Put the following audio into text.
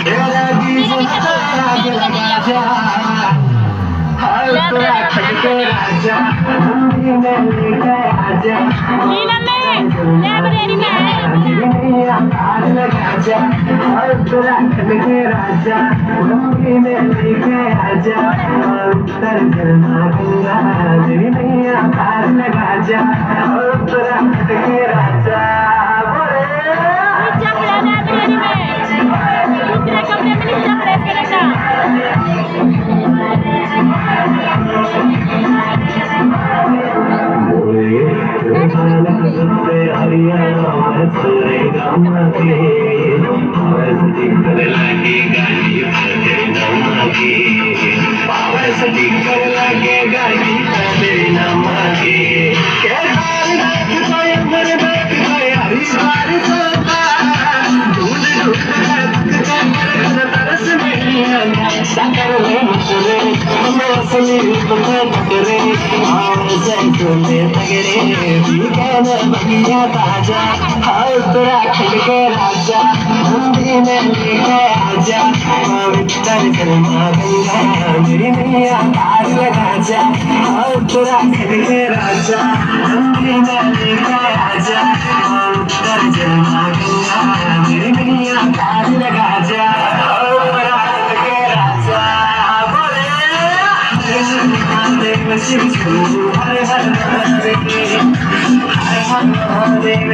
तेरा भी आग लगा जा उत्तराखंड के राजा मंडी में लेके आजा लाइब्रेरी में आग लगा जा उत्तराखंड के राजा मंडी में लेके आजा उत्तर गंगा तेरी मैया आग लगा जा उत्तराखंड के राजा लाइब्रेरी में दूसरे कमरे में नीचे प्रेस करेगा उत्तराखंड के राजा मंडी में लेके आजा उत्तर गंगा मेरी मैया पार लगा जा उत्तराखंड के राजा मंडी में लेके आजा उत्तर गंगा मेरी मैया पार लगा जा उत्तराखंड के राजा बोले शिव हर हर महादेव हर हर महादेव।